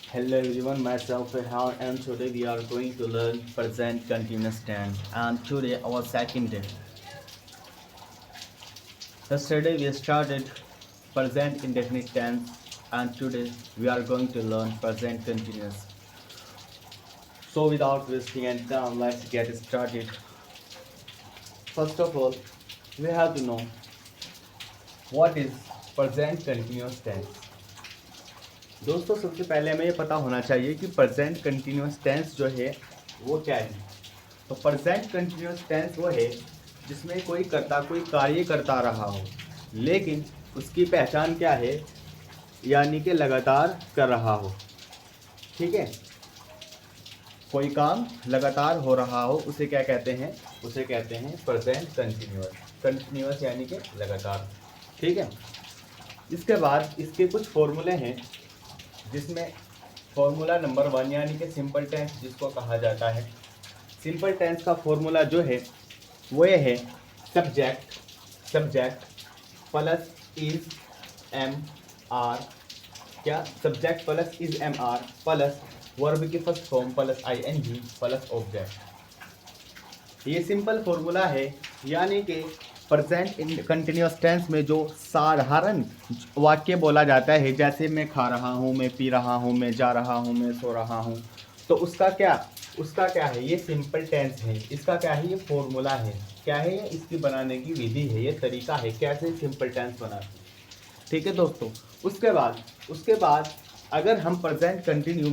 Hello everyone, myself Rehan and today we are going to learn present continuous tense and today our second day. Yesterday we started present indefinite tense and today we are going to learn present continuous. So without wasting any time, let's get started. First of all, we have to know what is present continuous tense. दोस्तों सबसे पहले हमें ये पता होना चाहिए कि present continuous tense जो है वो क्या है। तो प्रेजेंट कंटिन्यूस टेंस वो है जिसमें कोई कर्ता कोई कार्य करता रहा हो लेकिन उसकी पहचान क्या है, यानी कि लगातार कर रहा हो। ठीक है, कोई काम लगातार हो रहा हो उसे क्या कहते हैं, उसे कहते हैं प्रेजेंट कंटिन्यूस। कंटिन्यूस यानी कि लगातार। ठीक है, इसके बाद इसके कुछ फॉर्मूले हैं जिसमें फॉर्मूला नंबर 1 यानी कि सिंपल टेंस जिसको कहा जाता है। सिंपल टेंस का फॉर्मूला जो है वो ये है subject plus is am are, क्या subject plus is am are plus verb की first form plus I N G plus object. ये सिंपल फॉर्मूला है, यानी कि प्रेजेंट कंटिन्यूस टेंस में जो साधारण वाक्य बोला जाता है, जैसे मैं खा रहा हूँ, मैं पी रहा हूँ, मैं जा रहा हूँ, मैं सो रहा हूँ, तो उसका क्या है, ये सिंपल टेंस है। इसका क्या है, ये फॉर्मूला है। क्या है ये, इसकी बनाने की विधि है, ये तरीका है कैसे सिंपल टेंस बनाते हैं। ठीक है दोस्तों, उसके बाद अगर हम प्रेजेंट कंटिन्यू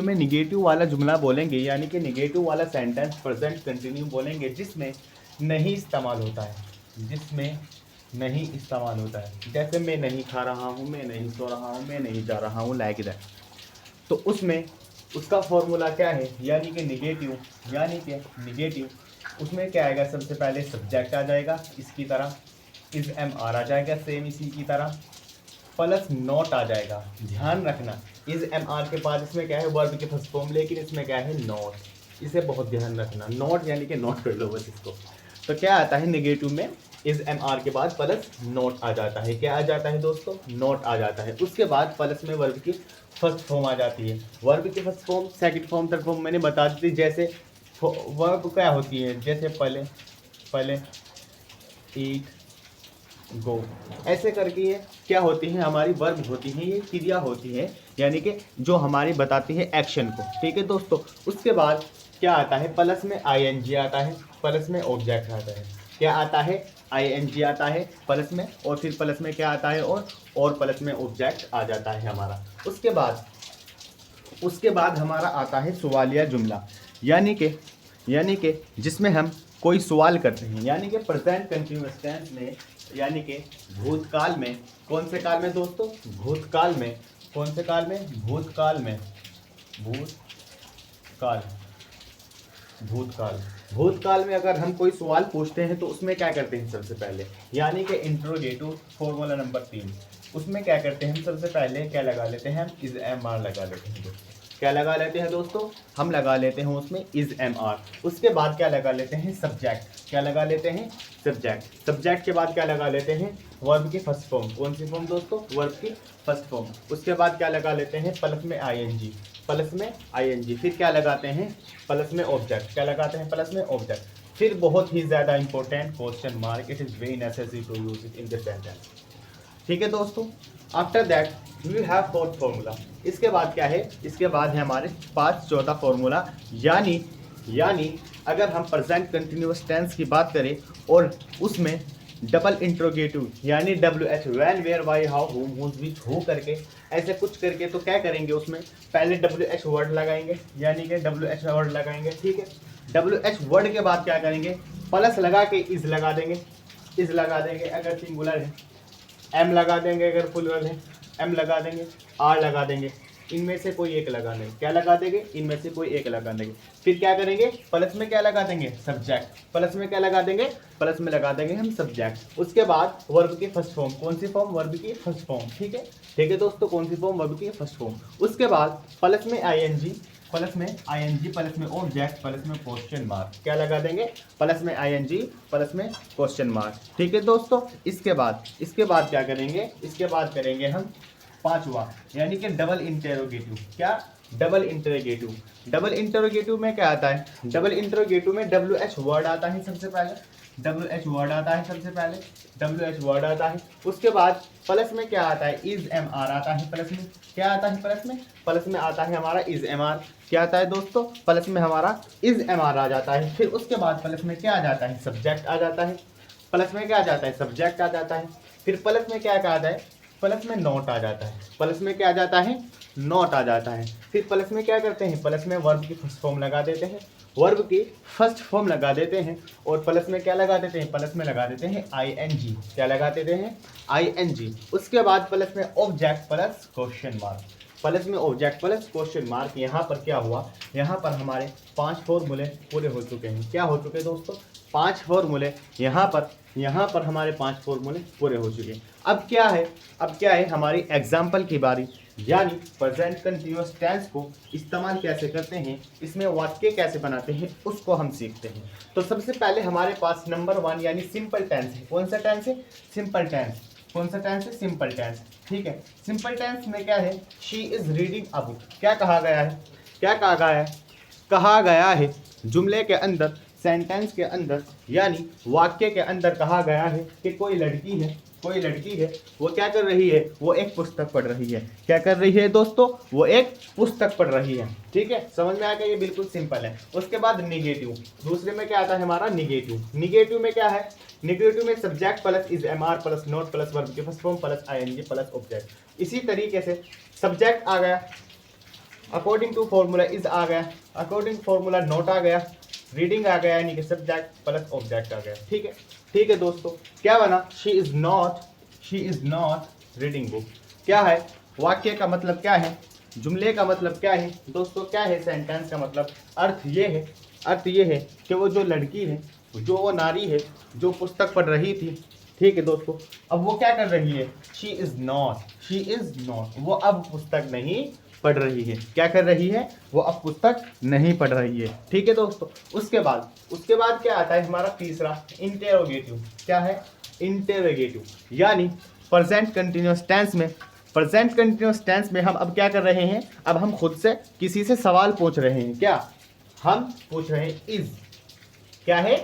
में निगेटिव वाला जुमला बोलेंगे, यानी कि निगेटिव वाला सेंटेंस प्रेजेंट कंटिन्यू बोलेंगे जिसमें नहीं इस्तेमाल होता है, जैसे मैं नहीं खा रहा हूँ, मैं नहीं सो रहा हूँ, मैं नहीं जा रहा हूँ, लाइक दैट। तो उसमें उसका फॉर्मूला क्या है, यानी कि निगेटिव उसमें क्या आएगा, सबसे पहले सब्जेक्ट आ जाएगा इसकी तरह, इज एम आर आ जाएगा सेम इसी की तरह, प्लस नॉट आ जाएगा। ध्यान रखना इज एम आर के बाद इसमें क्या है, वर्ब के फर्स्ट फॉर्म, लेकिन इसमें क्या है, नॉट। इसे बहुत ध्यान रखना, नॉट यानी कि नॉट कर लो बस इसको। तो क्या आता है निगेटिव में, इज एम आर के बाद प्लस नॉट आ जाता है। क्या आ जाता है दोस्तों, नॉट आ जाता है। उसके बाद प्लस में वर्ब की फर्स्ट फॉर्म आ जाती है। वर्ब की first form, second form, third form मैंने बता दी थी। जैसे वर्ब क्या होती है, जैसे पहले ईट, गो, ऐसे करके ये क्या होती है, हमारी वर्ब होती है, ये क्रिया होती है, यानी कि जो हमारी बताती है एक्शन को। ठीक है दोस्तों, उसके बाद क्या आता है, प्लस में आई एन जी आता है, प्लस में ऑब्जेक्ट आता है। क्या आता है, आई एन जी आता है प्लस में, और फिर प्लस में क्या आता है, और प्लस में ऑब्जेक्ट आ जाता है हमारा। उसके बाद हमारा आता है सवालिया जुमला, यानी कि जिसमें हम कोई सवाल करते हैं, यानी कि प्रेजेंट कंटिन्यूअस टेंस में, यानी कि भूतकाल में। कौन से काल में दोस्तों, भूतकाल में। कौन से काल में, भूतकाल में। भूतकाल में अगर हम कोई सवाल पूछते हैं तो उसमें क्या करते हैं सबसे पहले, यानी कि इंट्रोगेटिव फॉर्मूला नंबर 3, उसमें क्या करते हैं हम सबसे पहले क्या लगा लेते हैं, हम इज एम आर लगा लेते हैं दोस्तों। क्या लगा लेते हैं दोस्तों, हम लगा लेते हैं उसमें इज एम आर। उसके बाद क्या लगा लेते हैं, सब्जेक्ट। क्या लगा लेते हैं, सब्जेक्ट के बाद क्या लगा लेते हैं, वर्ब की फर्स्ट फॉर्म। कौन सी फॉर्म दोस्तों, वर्ब की फर्स्ट फॉर्म। उसके बाद क्या लगा लेते हैं, प्लस में आई एन जी, फिर क्या लगाते हैं, प्लस में ऑब्जेक्ट। क्या लगाते हैं, प्लस में ऑब्जेक्ट। फिर बहुत ही ज़्यादा important question mark, it is very necessary to use it in the sentence. ठीक है दोस्तों, after that we have fourth formula. इसके बाद क्या है, इसके बाद है हमारे पास चौथा फॉर्मूला, यानी अगर हम प्रेजेंट कंटिन्यूअस टेंस की बात करें और उसमें डबल इंट्रोगेटिव, यानी WH, when, where, why, how, whom, whose, which, who करके ऐसे कुछ करके, तो क्या करेंगे, उसमें पहले WH वर्ड लगाएंगे, यानी कि WH वर्ड लगाएंगे। ठीक है, WH वर्ड के बाद क्या करेंगे, प्लस लगा के इज लगा देंगे अगर सिंगुलर है, एम लगा देंगे अगर प्लूरल है, एम लगा देंगे, आर लगा देंगे, इनमें से कोई एक लगा देंगे। क्या लगा देंगे, इनमें से कोई एक लगा देंगे। फिर क्या करेंगे, प्लस में क्या लगा देंगे, सब्जेक्ट। प्लस में क्या लगा देंगे, प्लस में लगा देंगे हम सब्जेक्ट। उसके बाद वर्ब की फर्स्ट फॉर्म। कौन सी फॉर्म, वर्ब की फर्स्ट फॉर्म। ठीक है दोस्तों, कौन सी फॉर्म, वर्ब की फर्स्ट फॉर्म। उसके बाद प्लस में आई एन जी, प्लस में ऑब्जेक्ट, प्लस में क्वेश्चन मार्क। क्या लगा देंगे, प्लस में आई एन जी, प्लस में क्वेश्चन मार्क। ठीक है दोस्तों, इसके बाद क्या करेंगे, इसके बाद करेंगे हम पांचवा, यानी कि डबल इंटेरोगेटिव। क्या? Double interrogative. डबल इंटेरोगेटिव में क्या आता है? डबल इंटेरोगेटिव में WH वर्ड आता है सबसे पहले, WH वर्ड आता है सबसे पहले, WH वर्ड आता है। उसके बाद प्लस में क्या आता है? इज MR आता है प्लस में। क्या आता है प्लस में? प्लस में आता है हमारा इज MR। क्या आता है दोस्तों? प्लस में हमारा इज MR आ जाता है। फिर उसके बाद प्लस में क्या आ जाता है? सब्जेक्ट आ जाता है। प्लस में क्या आ जाता है? सब्जेक्ट आ जाता है। फिर प्लस में क्या आ जाता है? प्लस में नोट आ जाता है। प्लस में क्या आ जाता है? नोट आ जाता है। फिर प्लस में क्या करते हैं? प्लस में वर्ब की फर्स्ट फॉर्म लगा देते हैं, वर्ब की फर्स्ट फॉर्म लगा देते हैं। और प्लस में क्या लगा देते हैं? प्लस में लगा देते हैं ING। क्या लगा देते हैं? ING। उसके बाद प्लस में object plus question mark. Plus में ऑब्जेक्ट प्लस क्वेश्चन मार्क। यहाँ पर क्या हुआ? यहाँ पर हमारे 5 फॉर्मूले पूरे हो चुके हैं। क्या हो चुके दोस्तों? 5 फॉर्मूले। यहाँ पर हमारे 5 फॉर्मूले पूरे हो चुके हैं। अब क्या है? अब क्या है? हमारी एग्जाम्पल की बारी, यानी प्रेजेंट कंटिन्यूअस टेंस को इस्तेमाल कैसे करते हैं, इसमें वाक्य कैसे बनाते हैं, उसको हम सीखते हैं। तो सबसे पहले हमारे पास नंबर 1 यानी सिंपल टेंस है। कौन सा टेंस है? Simple tense. कौन सा टेंस है? Simple tense. ठीक है, सिंपल टेंस में क्या है? She is reading a book. क्या कहा गया है? क्या कहा गया है? कहा गया है जुमले के अंदर, सेंटेंस के अंदर, यानी वाक्य के अंदर कहा गया है कि कोई लड़की है, कोई लड़की है, वो क्या कर रही है? वो एक पुस्तक पढ़ रही है। क्या कर रही है दोस्तों? वो एक पुस्तक पढ़ रही है। ठीक है, समझ में आ गया? ये बिल्कुल सिंपल है। उसके बाद निगेटिव। दूसरे में क्या आता है हमारा? निगेटिव। निगेटिव में क्या है? निगेटिव में subject plus is MR plus not plus verb की first form plus ING plus object. इसी तरीके से सब्जेक्ट आ गया, अकॉर्डिंग टू फॉर्मूला इज आ गया, अकॉर्डिंग फॉर्मूला नोट आ गया, रीडिंग आ गया, यानी कि सब्जेक्ट प्लस ऑब्जेक्ट आ गया। ठीक है, ठीक है दोस्तों, क्या बना? She is not reading book. क्या है? वाक्य का मतलब क्या है? जुमले का मतलब क्या है दोस्तों? क्या है सेंटेंस का मतलब? अर्थ ये है, अर्थ ये है कि वो जो लड़की है, जो वो नारी है, जो पुस्तक पढ़ रही थी, ठीक है दोस्तों, अब वो क्या कर रही है? शी इज नॉट, वो अब पुस्तक नहीं पढ़ रही है। क्या कर रही है? वो अब पुस्तक नहीं पढ़ रही है। ठीक है दोस्तों, उसके बाद क्या आता है हमारा? तीसरा, इंटेरोगेटिव। क्या है? इंटेरोगेटिव, यानी प्रेजेंट कंटिन्यूअस टेंस में, प्रेजेंट कंटिन्यूअस टेंस में हम अब क्या कर रहे हैं? अब हम खुद से किसी से सवाल पूछ रहे हैं। क्या? हम पूछ रहे हैं इज। क्या है?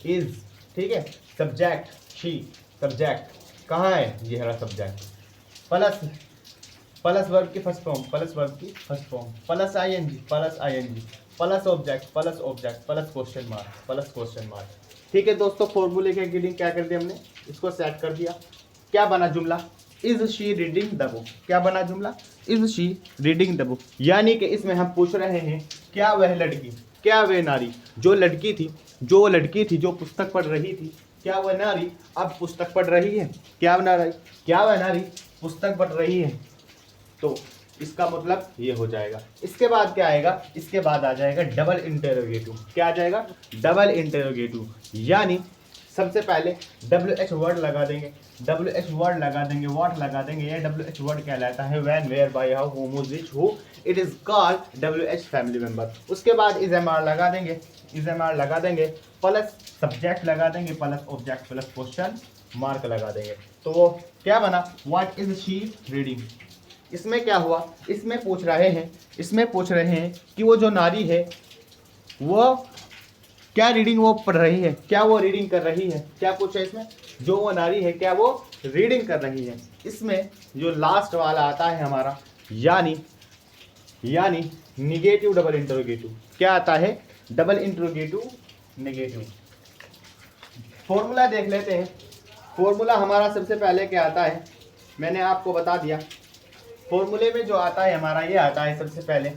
इज। ठीक है, सब्जेक्ट शी, सब्जेक्ट कहाँ है? ये हमारा सब्जेक्ट, प्लस वर्ब की फर्स्ट फॉर्म, प्लस वर्ब की first form, plus ING, plus object, plus question mark, plus question mark. ठीक है दोस्तों, फॉर्मूले के अकॉर्डिंग क्या कर दिया हमने? इसको सेट कर दिया। क्या बना जुमला? Is she reading the book. क्या बना जुमला? Is she reading the book, यानी कि इसमें हम पूछ रहे हैं क्या वह लड़की, क्या वह नारी, जो लड़की थी, जो पुस्तक पढ़ रही थी, क्या वह नारी अब पुस्तक पढ़ रही है? क्या वह नारी पुस्तक पढ़ रही है? तो इसका मतलब ये हो जाएगा। इसके बाद क्या आएगा? इसके बाद आ जाएगा डबल इंटेरोगेटिव। क्या आ जाएगा? डबल इंटेरोगेटिव, यानी सबसे पहले WH वर्ड लगा देंगे, WH वर्ड लगा देंगे, व्हाट लगा देंगे। ये WH वर्ड कहलाता है when, where, by, how, whom, which, who, it is called WH family member. उसके बाद इज MR लगा देंगे, प्लस सब्जेक्ट लगा देंगे, plus object, plus question mark लगा देंगे। तो वो क्या बना? What is she reading. इसमें क्या हुआ? इसमें पूछ रहे हैं कि वो जो नारी है वो क्या रीडिंग वो पढ़ रही है, क्या वो रीडिंग कर रही है। क्या पूछा इसमें? जो वो नारी है क्या वो रीडिंग कर रही है। इसमें जो लास्ट वाला आता है हमारा, यानी निगेटिव डबल इंटरोगेटिव। क्या आता है? Double interrogative negative. फॉर्मूला देख लेते हैं। फॉर्मूला हमारा सबसे पहले क्या आता है, मैंने आपको बता दिया। फॉर्मूले में जो आता है हमारा, ये आता है सबसे पहले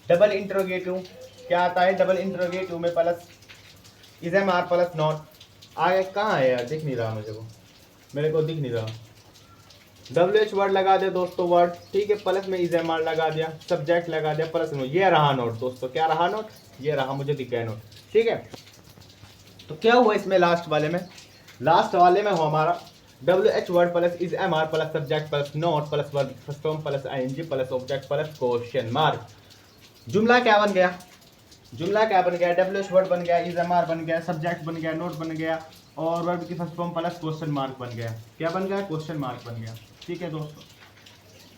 डबल इंटरोगेटिव। क्या आता है? डबल इंटरोगेटिव में plus is MR plus not आगे। कहाँ है यार? दिख नहीं रहा मुझे, वो मेरे को दिख नहीं रहा। WH वर्ड लगा दे दोस्तों, वर्ड, ठीक है, प्लस में इज MR लगा दिया, सब्जेक्ट लगा दिया, प्लस में ये रहा नोट दोस्तों। क्या रहा नोट? ये रहा, मुझे दिख गया नोट। ठीक है, तो क्या हुआ इसमें? लास्ट वाले में हो हमारा WH word plus is MR plus subject plus not plus verb first form plus ING plus object plus question mark. जुमला क्या बन गया? WH वर्ड बन गया, इज MR बन गया, सब्जेक्ट बन गया, नोट बन गया, और वर्ब की first form plus question mark बन गया। क्या बन गया? क्वेश्चन मार्क बन गया। ठीक है दोस्तों,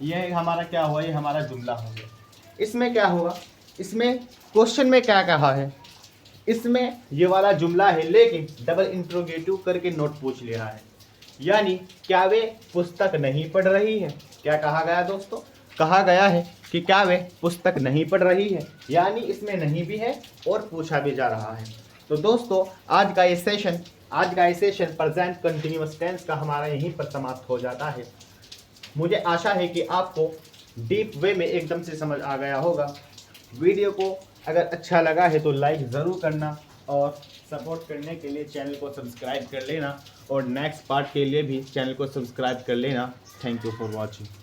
ये हमारा क्या हुआ, ये हमारा जुमला हो गया। इसमें क्या हुआ, इसमें क्वेश्चन में क्या कहा है, इसमें ये वाला जुमला है लेकिन डबल इंट्रोगेटिव करके नोट पूछ ले रहा है, यानी क्या वे पुस्तक नहीं पढ़ रही है। क्या कहा गया दोस्तों, कहा गया है कि क्या वे पुस्तक नहीं पढ़ रही है, यानी इसमें नहीं भी है और पूछा भी जा रहा है। तो दोस्तों आज का ये सेशन प्रेजेंट कंटिन्यूअस टेंस का हमारा यहीं पर समाप्त हो जाता है। मुझे आशा है कि आपको डीप वे में एकदम से समझ आ गया होगा। वीडियो को अगर अच्छा लगा है तो लाइक ज़रूर करना और सपोर्ट करने के लिए चैनल को सब्सक्राइब कर लेना और नेक्स्ट पार्ट के लिए भी चैनल को सब्सक्राइब कर लेना। Thank you for watching.